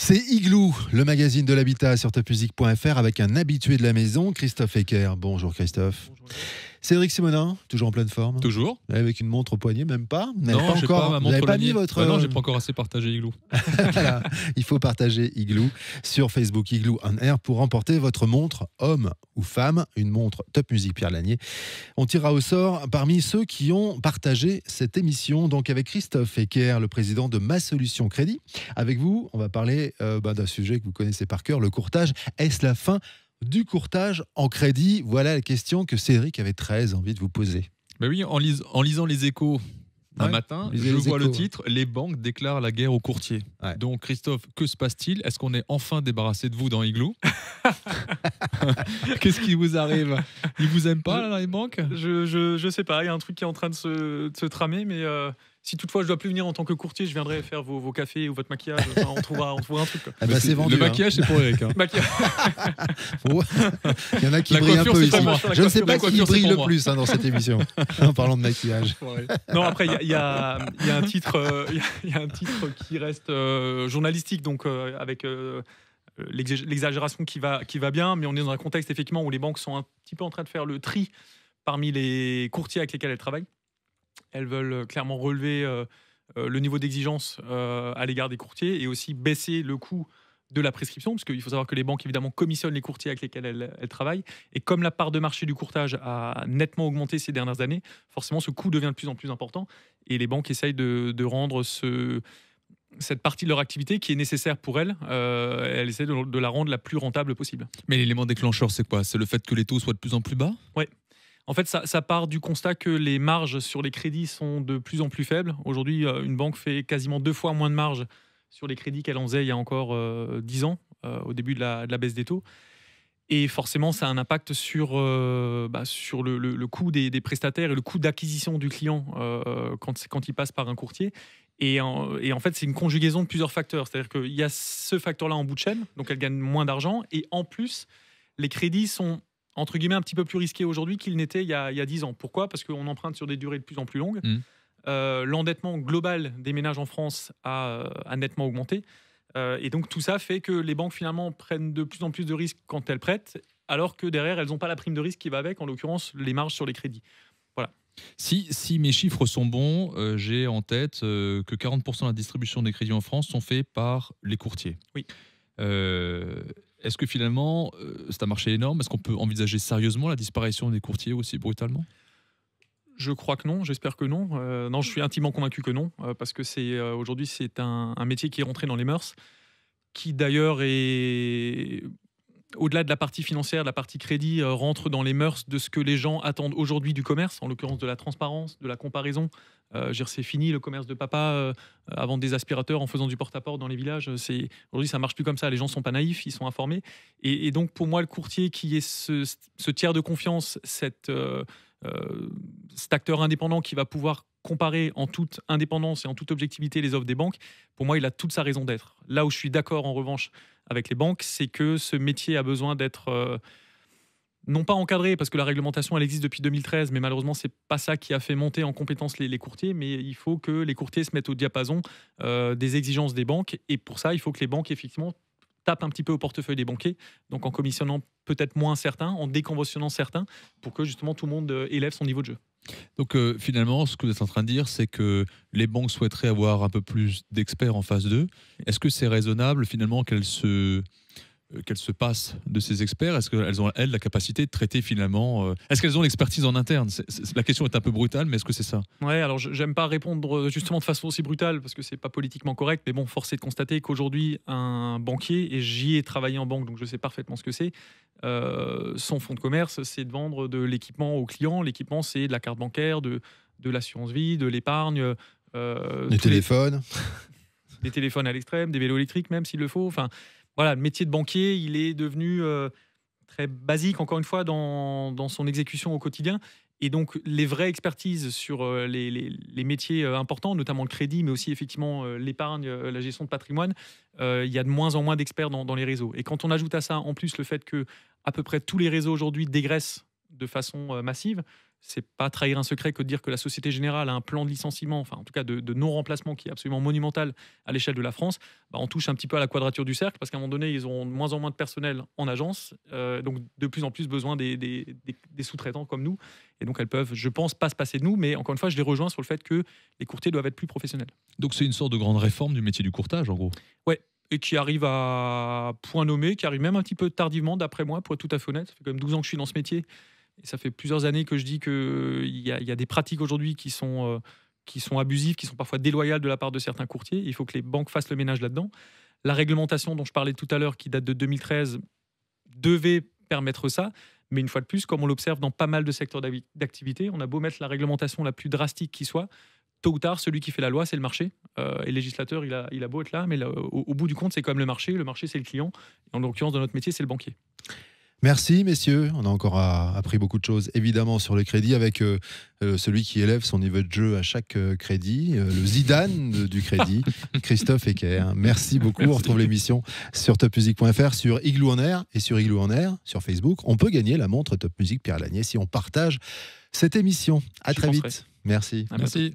C'est Igloo, le magazine de l'habitat sur topmusic.fr avec un habitué de la maison, Christophe Ecker. Bonjour Christophe. Bonjour. Cédric Simonin, toujours en pleine forme. Toujours. Avec une montre au poignet, même pas. Vous Non, j'ai pas ma montre n'avez pas Lanier. mis votre. Non, j'ai pas encore assez partagé Igloo. Voilà, il faut partager Igloo sur Facebook, Igloo on Air, pour remporter votre montre, homme ou femme, une montre Top Music Pierre Lanier. On tirera au sort parmi ceux qui ont partagé cette émission, donc avec Christophe Ecker, le président de Ma Solution Crédit. Avec vous, on va parler d'un sujet que vous connaissez par cœur, le courtage. Est-ce la fin du courtage en crédit? Voilà la question que Cédric avait très envie de vous poser. Ben oui, en lisant les Échos un matin, je vois le titre « Les banques déclarent la guerre aux courtiers ». Donc Christophe, que se passe-t-il? Est-ce qu'on est enfin débarrassé de vous dans Igloo? Qu'est-ce qui vous arrive? Ils vous aiment pas là, les banques? Je sais pas, il y a un truc qui est en train de se tramer, mais si toutefois je dois plus venir en tant que courtier, je viendrai faire vos cafés ou votre maquillage. Enfin, on trouvera un truc. Quoi. Ah bah c'est vendu, le maquillage, c'est pour Eric. Il y en a qui brillent un peu ici. Je ne sais pas qui brille le moi. plus dans cette émission, en parlant de maquillage. Non, après, il y a un titre qui reste journalistique, donc avec l'exagération qui va bien, mais on est dans un contexte effectivement où les banques sont un petit peu en train de faire le tri parmi les courtiers avec lesquels elles travaillent. Elles veulent clairement relever le niveau d'exigence à l'égard des courtiers et aussi baisser le coût de la prescription, parce qu'il faut savoir que les banques évidemment commissionnent les courtiers avec lesquels elles travaillent, et comme la part de marché du courtage a nettement augmenté ces dernières années, forcément ce coût devient de plus en plus important, et les banques essayent de rendre cette partie de leur activité qui est nécessaire pour elles, elles essaient de la rendre la plus rentable possible. Mais l'élément déclencheur, c'est quoi? C'est le fait que les taux soient de plus en plus bas? Oui. En fait, ça part du constat que les marges sur les crédits sont de plus en plus faibles. Aujourd'hui, une banque fait quasiment 2 fois moins de marge sur les crédits qu'elle en faisait il y a encore 10 ans, au début de la baisse des taux. Et forcément, ça a un impact sur le coût des prestataires et le coût d'acquisition du client quand il passe par un courtier. Et en fait, c'est une conjugaison de plusieurs facteurs. C'est-à-dire qu'il y a ce facteur-là en bout de chaîne, donc elle gagne moins d'argent. Et en plus, les crédits sont entre guillemets un petit peu plus risqués aujourd'hui qu'ils n'étaient il y a 10 ans. Pourquoi? Parce qu'on emprunte sur des durées de plus en plus longues. L'endettement global des ménages en France a nettement augmenté. Et donc tout ça fait que les banques finalement prennent de plus en plus de risques quand elles prêtent, alors que derrière, elles n'ont pas la prime de risque qui va avec, en l'occurrence les marges sur les crédits. Voilà. Si mes chiffres sont bons, j'ai en tête que 40% de la distribution des crédits en France sont faits par les courtiers. Oui. Est-ce que finalement, c'est un marché énorme? Est-ce qu'on peut envisager sérieusement la disparition des courtiers aussi brutalement? Je crois que non, j'espère que non. Non, je suis intimement convaincu que non, parce que aujourd'hui, c'est un métier qui est rentré dans les mœurs, qui d'ailleurs est, au-delà de la partie financière, de la partie crédit, rentre dans les mœurs de ce que les gens attendent aujourd'hui du commerce, en l'occurrence de la transparence, de la comparaison. C'est fini le commerce de papa à vendre des aspirateurs en faisant du porte-à-porte dans les villages. Aujourd'hui, ça marche plus comme ça. Les gens sont pas naïfs, ils sont informés. Et donc, pour moi, le courtier qui est ce tiers de confiance, cet acteur indépendant qui va pouvoir comparer en toute indépendance et en toute objectivité les offres des banques, pour moi, il a toute sa raison d'être. Là où je suis d'accord, en revanche, avec les banques, c'est que ce métier a besoin d'être non pas encadré, parce que la réglementation, elle existe depuis 2013, mais malheureusement, c'est pas ça qui a fait monter en compétence les courtiers, mais il faut que les courtiers se mettent au diapason des exigences des banques, et pour ça, il faut que les banques, effectivement, tapent un petit peu au portefeuille des banquiers, donc en commissionnant peut-être moins certains, en déconventionnant certains, pour que justement tout le monde élève son niveau de jeu. Donc finalement, ce que vous êtes en train de dire, c'est que les banques souhaiteraient avoir un peu plus d'experts en face d'eux. Est-ce que c'est raisonnable finalement qu'elles se passent de ces experts? Est-ce qu'elles ont, elles, la capacité de traiter finalement Est-ce qu'elles ont l'expertise en interne? La question est un peu brutale, mais est-ce que c'est ça? Ouais, alors j'aime pas répondre justement de façon aussi brutale, parce que c'est pas politiquement correct, mais bon, force est de constater qu'aujourd'hui, un banquier, et j'y ai travaillé en banque, donc je sais parfaitement ce que c'est, son fonds de commerce, c'est de vendre de l'équipement aux clients. L'équipement, c'est de la carte bancaire, de l'assurance vie, de l'épargne. Des téléphones. Des téléphones à l'extrême, des vélos électriques même s'il le faut. Enfin, voilà, le métier de banquier, il est devenu très basique, encore une fois, dans son exécution au quotidien. Et donc, les vraies expertises sur les métiers importants, notamment le crédit, mais aussi effectivement l'épargne, la gestion de patrimoine, il y a de moins en moins d'experts dans les réseaux. Et quand on ajoute à ça, en plus, le fait que à peu près tous les réseaux aujourd'hui dégraissent de façon massive, c'est pas trahir un secret que de dire que la Société Générale a un plan de licenciement, enfin en tout cas de non-remplacement qui est absolument monumental à l'échelle de la France. On touche un petit peu à la quadrature du cercle parce qu'à un moment donné, ils ont de moins en moins de personnel en agence, donc de plus en plus besoin des sous-traitants comme nous. Et donc elles peuvent, je pense, pas se passer de nous, mais encore une fois, je les rejoins sur le fait que les courtiers doivent être plus professionnels. Donc c'est une sorte de grande réforme du métier du courtage, en gros. Ouais. Et qui arrive à point nommé, qui arrive même un petit peu tardivement, d'après moi, pour être tout à fait honnête. Ça fait quand même 12 ans que je suis dans ce métier. Et ça fait plusieurs années que je dis qu'il y a des pratiques aujourd'hui qui sont abusives, qui sont parfois déloyales de la part de certains courtiers. Il faut que les banques fassent le ménage là-dedans. La réglementation dont je parlais tout à l'heure, qui date de 2013, devait permettre ça. Mais une fois de plus, comme on l'observe dans pas mal de secteurs d'activité, on a beau mettre la réglementation la plus drastique qui soit, tôt ou tard, celui qui fait la loi, c'est le marché. Et le législateur, il a beau être là, mais au bout du compte, c'est quand même le marché. Le marché, c'est le client. Et en l'occurrence, dans notre métier, c'est le banquier. Merci messieurs, on a encore appris beaucoup de choses évidemment sur le crédit avec celui qui élève son niveau de jeu à chaque crédit, le Zidane du crédit, Christophe Ecker. Merci beaucoup, on retrouve l'émission sur topmusic.fr, sur Igloo en Air et sur Igloo en Air sur Facebook. On peut gagner la montre Top Music Pierre Lanier si on partage cette émission. À très vite. Merci. Merci.